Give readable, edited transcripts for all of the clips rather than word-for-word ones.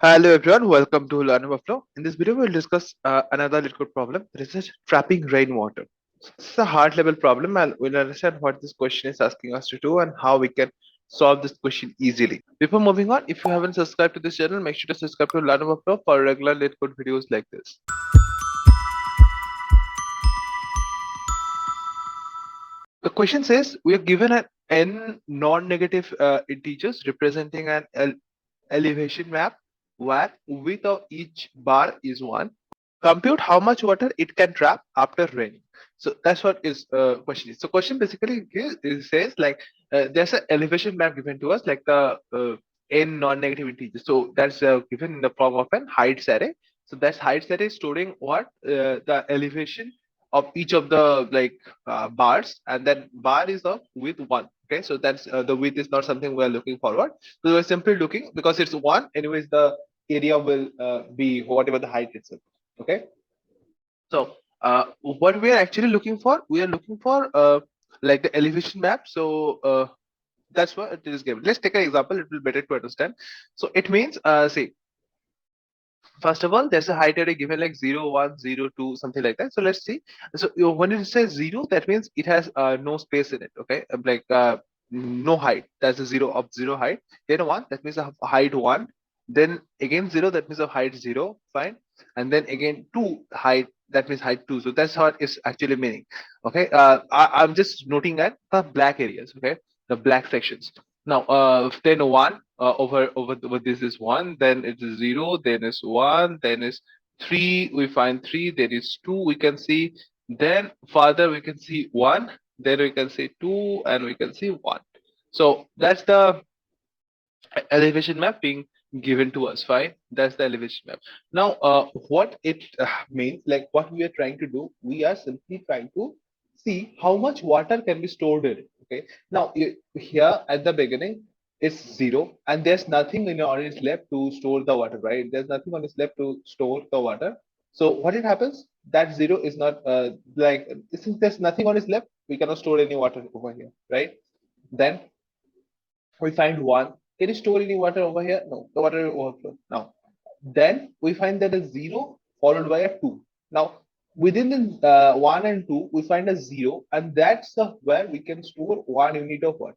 Hello everyone, welcome to Learn Overflow. In this video, we'll discuss another LeetCode problem. This is trapping rainwater. So this is a hard level problem and we'll understand what this question is asking us to do and how we can solve this question easily. Before moving on, if you haven't subscribed to this channel, make sure to subscribe to Learn Overflow for regular LeetCode videos like this. The question says we are given an n non-negative integers representing an elevation map where width of each bar is 1. Compute how much water it can trap after raining. So that's what is question is. So question basically is says like there's an elevation map given to us like the n non-negative integers. So that's given in the form of an heights array. So that's heights array storing what the elevation of each of the like bars, and that bar is of width 1. Okay, so that's the width is not something we're looking forward. So we're simply looking because it's 1. Anyways, the area will be whatever the height itself. Okay, so what we are actually looking for, we are looking for like the elevation map. So that's what it is given. Let's take an example. It will be better to understand. So it means, see, first of all, there's a height array given like 0, 1, 0, 2, something like that. So let's see. So when it says 0, that means it has no space in it. Okay, like no height. That's a 0 of 0 height. Then 1, that means of height 1. Then again 0, that means of height 0. Fine. And then again 2 height, that means height 2. So that's what it's actually meaning. Okay. I'm just noting at the black areas. Okay, the black sections. Now, then 1 over this is 1, then it is 0, then is 1, then is 3, we find 3, there is 2, we can see, then further we can see 1, then we can see 2, and we can see 1. So that's the elevation map being given to us. Fine, that's the elevation map. Now what it means, like what we are trying to do, we are simply trying to see how much water can be stored in it. Okay, now here at the beginning it's 0 and there's nothing on its left to store the water, right? There's nothing on its left to store the water. So what it happens, that 0 is not like, since there's nothing on its left, we cannot store any water over here, right? Then we find 1. Can you store any water over here? No, the water will overflow. Now, then we find that a 0 followed by a 2. Now, within the 1 and 2, we find a 0, and that's where we can store 1 unit of water.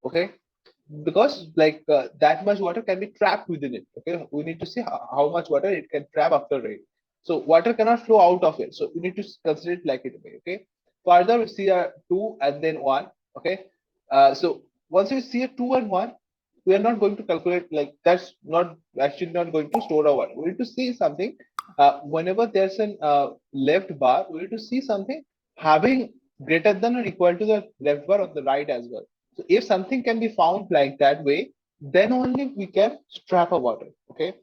Okay, because like that much water can be trapped within it. Okay, we need to see how much water it can trap after rain. So water cannot flow out of it, so we need to consider it like it way. Okay, further we see a 2 and then 1. Okay, so once we see a 2 and 1, we are not going to calculate, like that's not actually not going to store our water. We need to see something whenever there's an left bar, we need to see something having greater than or equal to the left bar on the right as well. So if something can be found like that way, then only we can trap a water. Okay.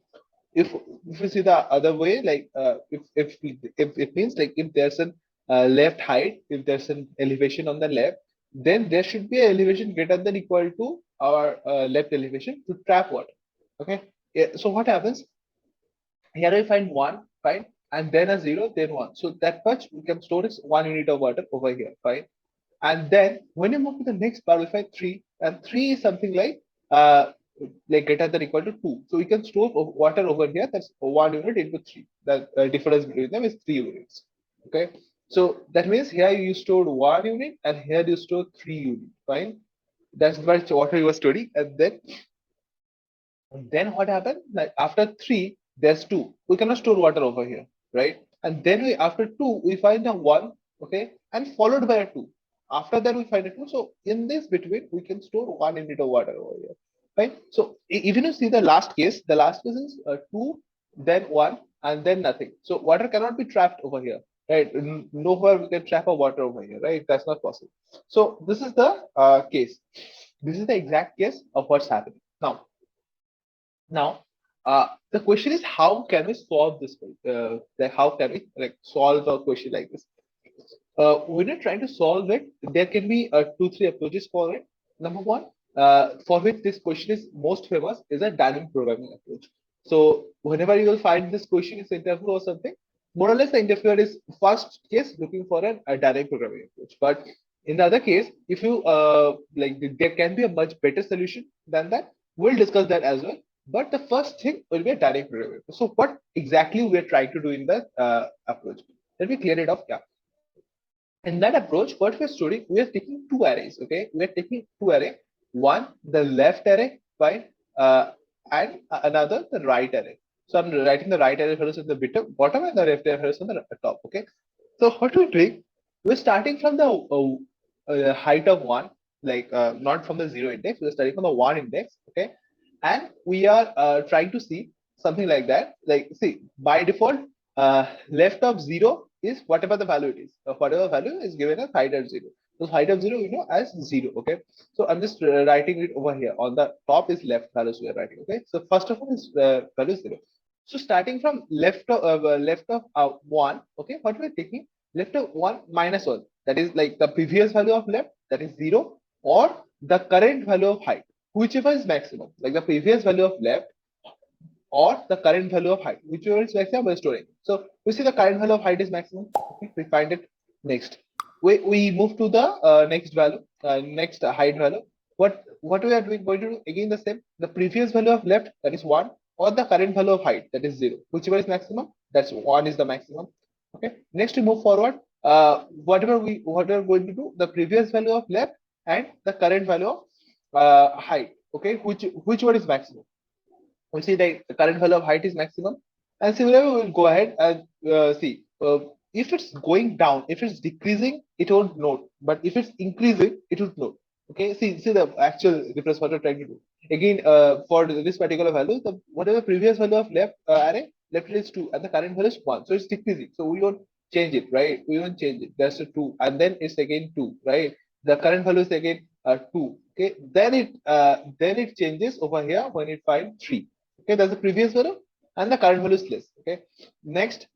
If you see the other way, like if it means like if there's an left height, if there's an elevation on the left, then there should be an elevation greater than equal to our left elevation to trap water. Okay. Yeah, so what happens? Here we find 1, fine, and then a 0, then 1. So that much we can store is 1 unit of water over here, fine. And then when you move to the next bar, we find 3, and 3 is something like greater than equal to 2. So we can store water over here. That's 1 unit into 3. The difference between them is 3 units. Okay. So that means here you stored 1 unit and here you store 3 units. Fine. That's much water you were storing. And then what happened? Like after 3, there's 2. We cannot store water over here, right? And then after 2, we find a 1, okay, and followed by a 2. After that, we find a 2. So in this between, we can store 1 unit of water over here, right? So even you see the last case is 2, then 1, and then nothing. So water cannot be trapped over here, right? Nowhere we can trap a water over here, right? That's not possible. So this is the case. This is the exact case of what's happening now. Now, the question is, how can we solve this? Like, how can we like solve a question like this? When you're trying to solve it, there can be 2, 3 approaches for it. Number one, for which this question is most famous, is a dynamic programming approach. So whenever you will find this question is interview or something, more or less the interviewer is first case looking for a dynamic programming approach. But in the other case, if you like, there can be a much better solution than that. We'll discuss that as well. But the first thing will be a direct revenue. So what exactly we are trying to do in that approach? Let me clear it off. Yeah. In that approach, what we're storing, we are taking two arrays. Okay, we are taking two array. One, the left array, fine, and another the right array. So I'm writing the right array first at the bottom and the left array first on the top. Okay. So what we're doing, we're starting from the height of one, like not from the zero index. We're starting from the one index. Okay, and we are trying to see something like that. Like, see, by default, left of zero is whatever the value it is. Whatever value is given as height at zero. So height of zero we know as zero. Okay, so I'm just writing it over here. On the top is left values we are writing. Okay, so first of all is value zero. So starting from left of one. Okay, what we're taking, left of one minus one, that is like the previous value of left, that is zero, or the current value of height, whichever is maximum, like the previous value of left or the current value of height, whichever is maximum we're storing. So we see the current value of height is maximum. Okay, we find it. Next, we move to the next value, next height value. What we are doing, going to do again the same. The previous value of left, that is one, or the current value of height, that is zero. Whichever is maximum, that's one is the maximum. Okay. Next we move forward. Whatever going to do, the previous value of left and the current value of height. Okay, which one is maximum? We see that the current value of height is maximum, and similarly we will go ahead and see if it's going down, if it's decreasing, it won't note, but if it's increasing, it would note. Okay, see the actual difference what we're trying to do. Again, for this particular value, the whatever previous value of left array, left is 2 and the current value is 1, so it's decreasing, so we don't change it, right? We don't change it. That's a 2, and then it's again 2, right? The current value is again 2. Okay, then it changes over here when it finds 3. Okay, that's the previous value and the current value is less. Okay, next,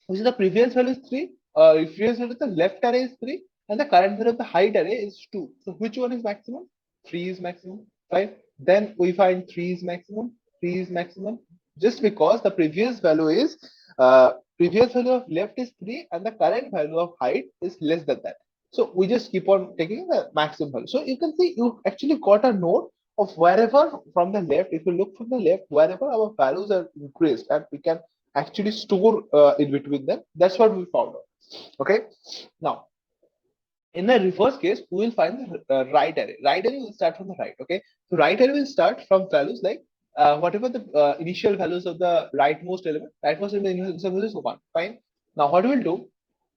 which is the previous value is 3, previous value of the left array is 3 and the current value of the height array is 2. So which one is maximum? 3 is maximum, right? Then we find 3 is maximum, 3 is maximum, just because the previous value of left is 3 and the current value of height is less than that. So we just keep on taking the maximum value. So you can see you actually got a note of wherever from the left. If you look from the left, wherever our values are increased, and we can actually store in between them. That's what we found out. Okay. Now, in the reverse case, we will find the right array. Right array will start from the right. Okay. So right array will start from values like whatever the initial values of the rightmost element. Rightmost element is 1. Fine. Now, what we will do?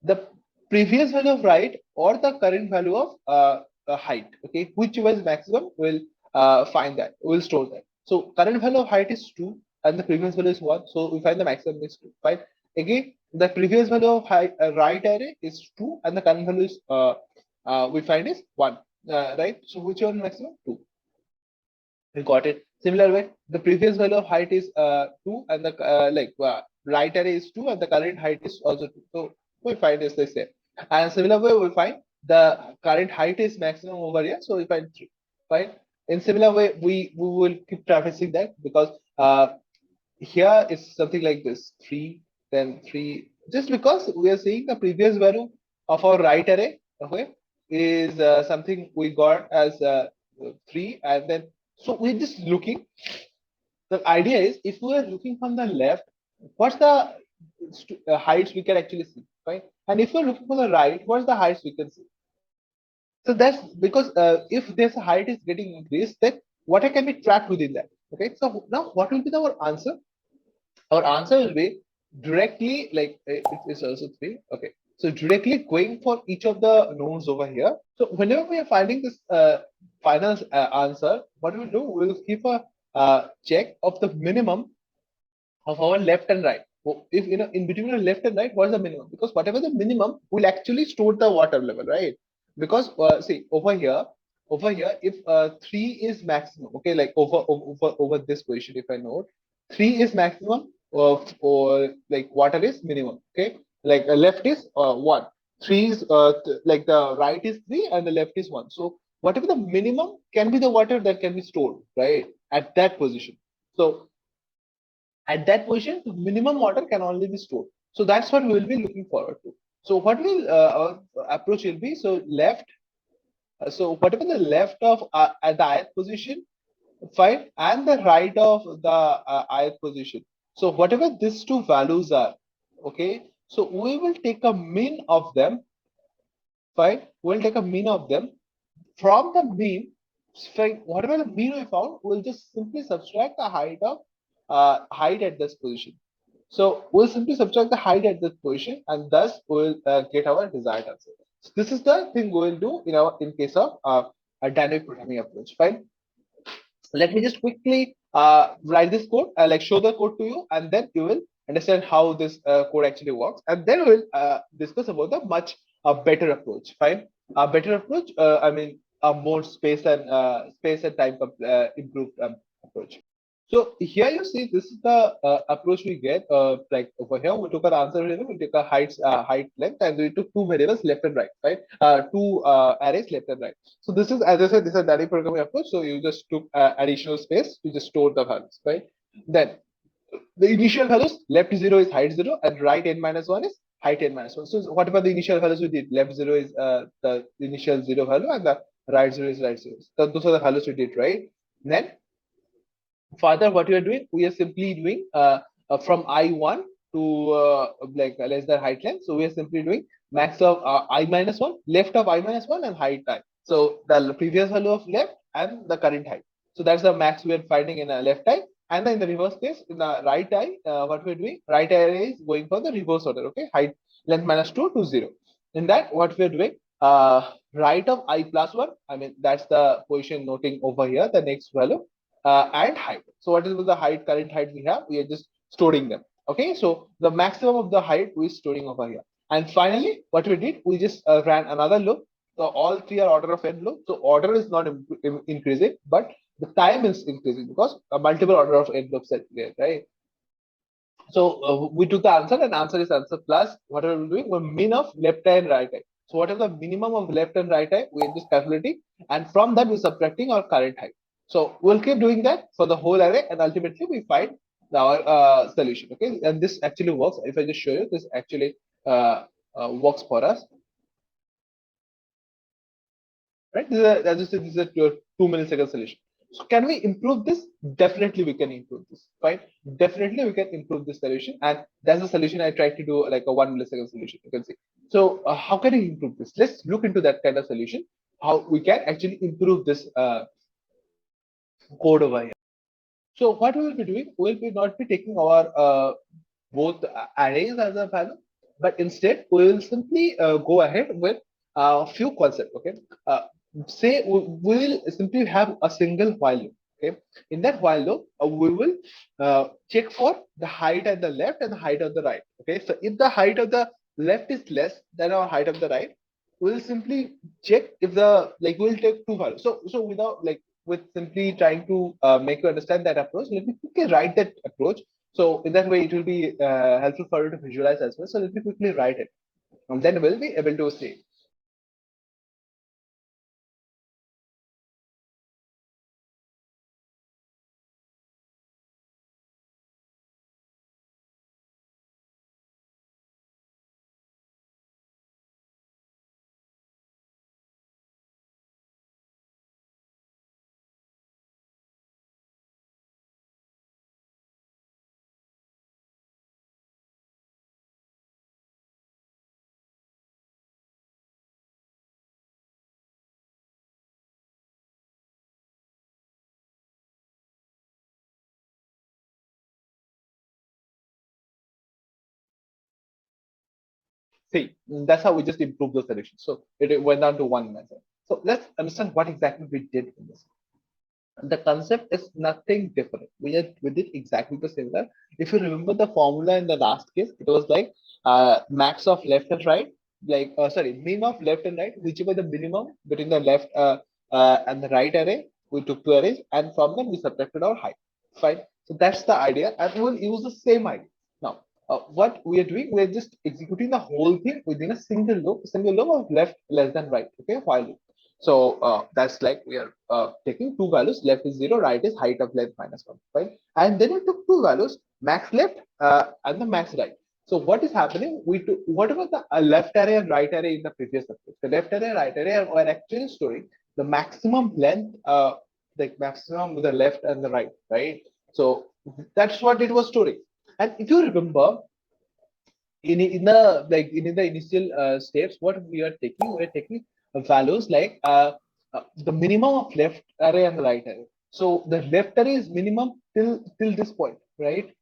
The previous value of right or the current value of height. Okay. Whichever is maximum, we'll find that. We'll store that. So current value of height is 2 and the previous value is 1. So we find the maximum is 2. Fine. Again, the previous value of height, right array is 2 and the current value is we find is 1. Right. So which one maximum? 2. We got it. Similar way, the previous value of height is 2 and the right array is 2 and the current height is also 2. So we find is the same. And similar way, we find the current height is maximum over here. So we find 3. Fine. In similar way, we will keep traversing that, because here is something like this 3, then 3, just because we are seeing the previous value of our right array. Okay, is something we got as 3, and then so we're just looking. The idea is, if we are looking from the left, what's the heights we can actually see, right? And if we're looking from the right, what's the heights we can see? So that's because if this height is getting increased, then what can be tracked within that? Okay, so now what will be our answer? Our answer will be directly, like it is also 3. Okay, so directly going for each of the nodes over here. So whenever we are finding this final answer, what we'll do, we'll keep a check of the minimum of our left and right. If in between the left and right, what's the minimum? Because whatever the minimum will actually store the water level, right? Because see over here, if 3 is maximum, okay, like over this position, if I note 3 is maximum, or like water is minimum, okay, like left is 1, 3 is like the right is 3 and the left is 1. So whatever the minimum can be the water that can be stored, right, at that position. So at that position, the minimum water can only be stored. So that's what we will be looking forward to. So what will our approach will be? So left. So whatever the left of at the ith position, fine, and the right of the ith position. So whatever these two values are, okay, so we will take a mean of them, fine, we'll take a mean of them. From the mean, fine, whatever the mean we found, we'll just simply subtract the height at this position. So we'll simply subtract the height at this position, and thus we'll get our desired answer. So this is the thing we will do in case of a dynamic programming approach. Fine. Let me just quickly write this code, like show the code to you, and then you will understand how this code actually works, and then we'll discuss about the much better approach. Fine. A better approach, I mean a more space and time improved approach. So here you see this is the approach we get. Like over here, we took an answer variable, we took a height, length, and we took two variables left and right, right? Two arrays left and right. So this is, as I said, this is a dynamic programming approach. So you just took additional space to just store the values, right? Then the initial values, left 0 is height 0, and right n minus 1 is height n minus 1. So whatever the initial values we did, left 0 is the initial 0 value, and the right 0 is right 0. So those are the values we did, right? Then further, what we are doing, we are simply doing from I1 to like less than height length. So we are simply doing max of I minus 1, left of I minus 1, and height I. So the previous value of left and the current height. So that's the max we are finding in a left eye. And then in the reverse case, in the right eye, what we're doing, right eye is going for the reverse order, okay? Height length minus 2 to 0. In that, what we're doing, right of I plus 1, I mean, that's the position noting over here, the next value, and height. So what is the height, current height we have? We are just storing them. Okay, so the maximum of the height we are storing over here. And finally, what we did, we just ran another loop. So all three are order of n loop. So order is not increasing, but the time is increasing because a multiple order of n loops are there, right? So we took the answer, and answer is answer plus whatever we're doing, we're mean of left eye and right eye. So whatever the minimum of left and right eye, we're just calculating, and from that we're subtracting our current height. So we'll keep doing that for the whole array, and ultimately we find our solution. Okay, and this actually works. If I just show you, this actually works for us. Right? This is a, as I said, this is a 2 millisecond solution. So can we improve this? Definitely we can improve this, right? Definitely we can improve this solution, and that's the solution I tried to do, like a 1 millisecond solution. You can see. So how can we improve this? Let's look into that kind of solution. How we can actually improve this code over here. So what we will be doing, we will be not be taking our both arrays as a value, but instead we will simply go ahead with a few concepts. Okay, say we will simply have a single while loop. Okay, in that while loop, we will check for the height at the left and the height of the right. Okay, so if the height of the left is less than our height of the right, we'll simply check if the, like, we'll take two values. So without, like, with simply trying to make you understand that approach, let me quickly write that approach. So in that way, it will be helpful for you to visualize as well. So let me quickly write it, and then we'll be able to see. See, that's how we just improve the solution. So it went down to one method. So let's understand what exactly we did in this. The concept is nothing different. We did exactly the similar. If you remember the formula in the last case, it was like max of left and right, like sorry, mean of left and right, whichever the minimum between the left and the right array. We took two arrays, and from them we subtracted our height. Fine. So that's the idea, and we'll use the same idea. Now, what we are doing, we're just executing the whole thing within a single loop of left less than right. Okay, while loop. So that's like we are taking two values, left is 0, right is height of length minus 1, right? And then we took two values, max left and the max right. So what is happening? We took whatever the left array and right array in the previous approach. The left array and right array are actually storing the maximum length like maximum with the left and the right, right? So that's what it was storing. And if you remember, in the like in the initial steps, what we are taking values like the minimum of left array and the right array. So the left array is minimum till this point, right?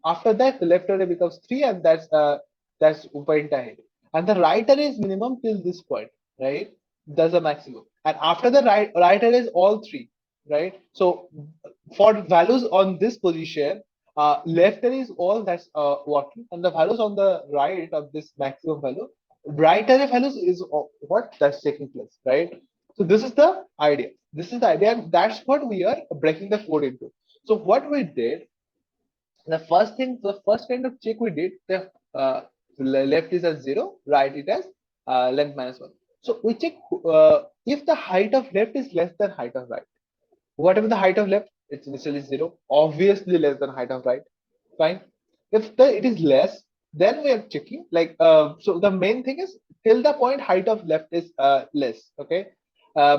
After that, the left array becomes 3, and that's point ahead. And the right array is minimum till this point, right? That's the maximum. And after the right array is all 3, right? So for values on this position, left array is all that's working, and the values on the right of this maximum value, right array values is what that's taking place, right? So this is the idea. This is the idea, and that's what we are breaking the code into. So what we did, the first kind of check we did, the left is as 0, right it as length minus 1. So we check if the height of left is less than height of right. Whatever the height of left, it's initially 0, obviously less than height of right. Fine. If it is less, then we are checking like so the main thing is till the point height of left is less, okay?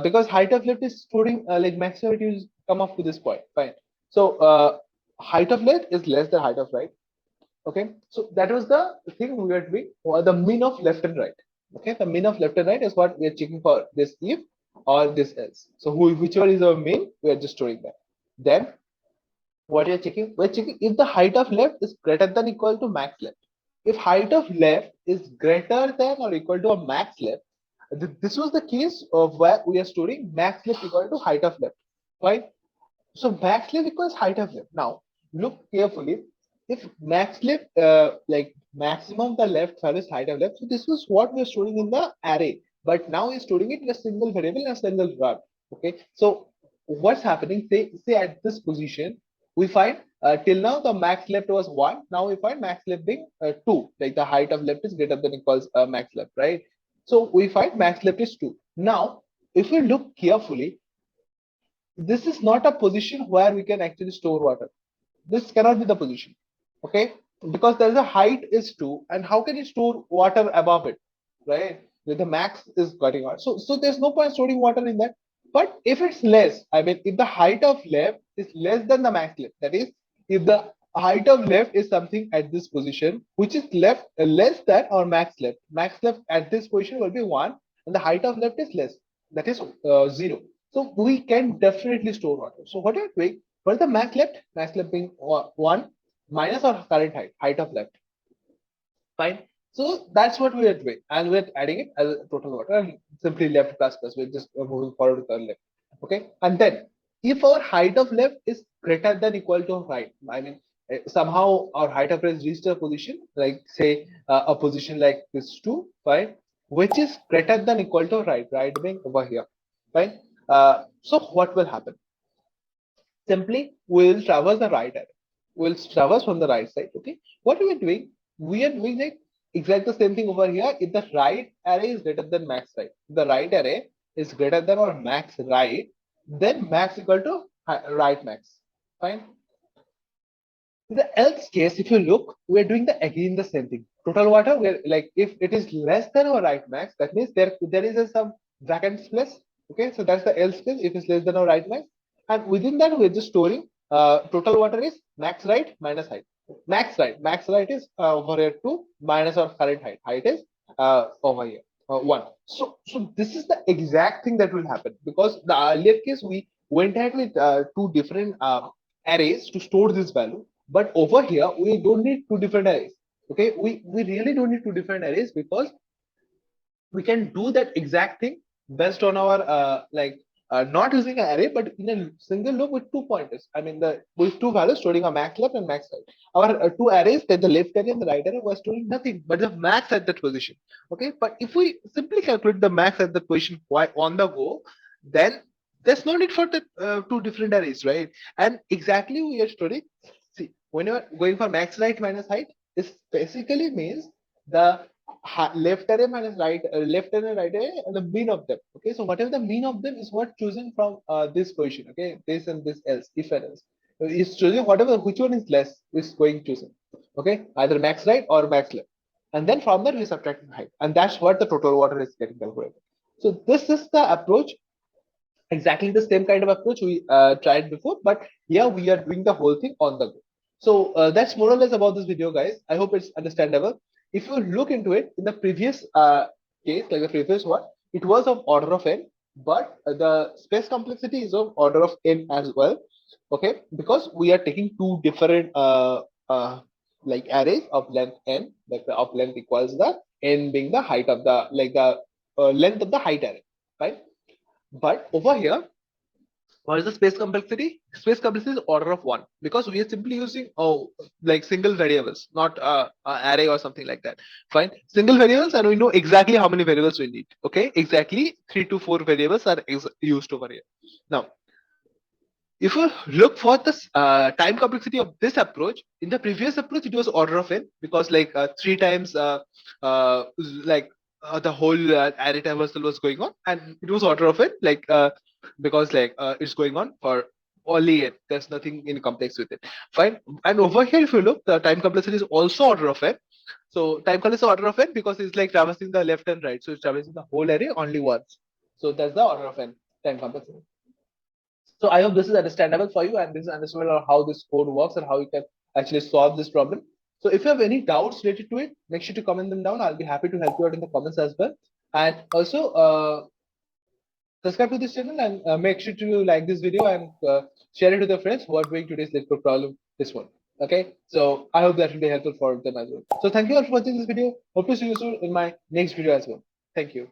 Because height of left is storing like maximum it is come up to this point. Fine. So height of left is less than height of right. Okay, so that was the thing we were doing, or the mean of left and right. Okay, the mean of left and right is what we are checking for this if or this else. So whichever is our mean, we are just storing that. Then what we are checking? We're checking if the height of left is greater than equal to max left. If height of left is greater than or equal to a max left, this was the case of where we are storing max left equal to height of left. Right? So max left equals height of left. Now look carefully. If max left, like maximum the left value is height of left, so this was what we are storing in the array. But now we're storing it in a single variable and a single var. Okay. So what's happening? Say at this position, we find till now the max left was 1. Now we find max left being 2. Like the height of left is greater than equals max left, right? So we find max left is 2. Now, if we look carefully, this is not a position where we can actually store water. This cannot be the position, okay? Because there's a height is 2, and how can you store water above it, right? The max is getting out. So there's no point storing water in that. But if it's less, I mean, if the height of left is less than the max left, that is, if the height of left is something at this position, which is left less than or max left at this position will be 1, and the height of left is less, that is 0. So we can definitely store water. So what are we doing? What is the max left? Max left being 1 minus our current height of left. Fine. So that's what we are doing, and we're adding it as a total water, and simply left plus plus. We're just moving forward with our left. Okay, and then if our height of left is greater than equal to right, I mean somehow our height of left reached a position like say a position like this 2, fine, which is greater than equal to right being over here, fine. So what will happen? Simply we will traverse the right array. We'll traverse from the right side. Okay. What are we doing? We are doing like exactly the same thing over here. If the right array is greater than max right, the right array is greater than or max right, then max equal to right max. Fine. In the else case, if you look, we're doing again the same thing. Total water, we're like if it is less than our right max, that means there is some vacant space. Okay, so that's the else case if it's less than our right max. And within that, we're just storing total water is max right minus height. Max right is over here 2 minus our current height. Height is over here 1. So this is the exact thing that will happen, because the earlier case we went ahead with two different arrays to store this value. But over here, we don't need two different arrays. Okay, we really don't need two different arrays, because we can do that exact thing based on our not using an array, but in a single loop with 2 pointers. I mean, with two values storing a max left and max right. Our two arrays, that the left array and the right array, was storing nothing but the max at that position. Okay, but if we simply calculate the max at that position on the go, then there's no need for the two different arrays, right? And exactly we are storing. See, when you're going for max right minus height, this basically means the left array minus left array right array and the mean of them. Okay, so whatever the mean of them is what chosen from this position. Okay, this and this else, if and else is choosing whatever, which one is less is going chosen. Okay, either max right or max left, and then from that we subtract height, and that's what the total water is getting calculated. So this is the approach, exactly the same kind of approach we tried before, but here we are doing the whole thing on the go. So that's more or less about this video, guys. I hope it's understandable. If you look into it, in the previous case, like the previous one, it was of order of n, but the space complexity is of order of n as well. Okay, because we are taking two different like arrays of length n, like the of length equals the n being the height of the like the length of the height array, right? But over here, what is the space complexity? Space complexity is order of one because we are simply using like single variables, not array or something like that. Fine, single variables, and we know exactly how many variables we need. Okay, exactly 3 to 4 variables are used over here. Now, if you look for this time complexity of this approach, in the previous approach it was order of n because like 3 times like the whole array traversal was going on, and it was order of n like because like it's going on for only n. There's nothing in complex with it. Fine. And over here, if you look, the time complexity is also order of n. So time complexity is order of n because it's like traversing the left and right. So it's traversing the whole array only once. So that's the order of n time complexity. So I hope this is understandable for you, and this is understandable how this code works and how you can actually solve this problem. So if you have any doubts related to it, make sure to comment them down. I'll be happy to help you out in the comments as well. And also subscribe to this channel, and make sure to like this video and share it with your friends who are doing today's LeetCode problem, this one. Okay, so I hope that will be helpful for them as well. So thank you all for watching this video. Hope to see you soon in my next video as well. Thank you.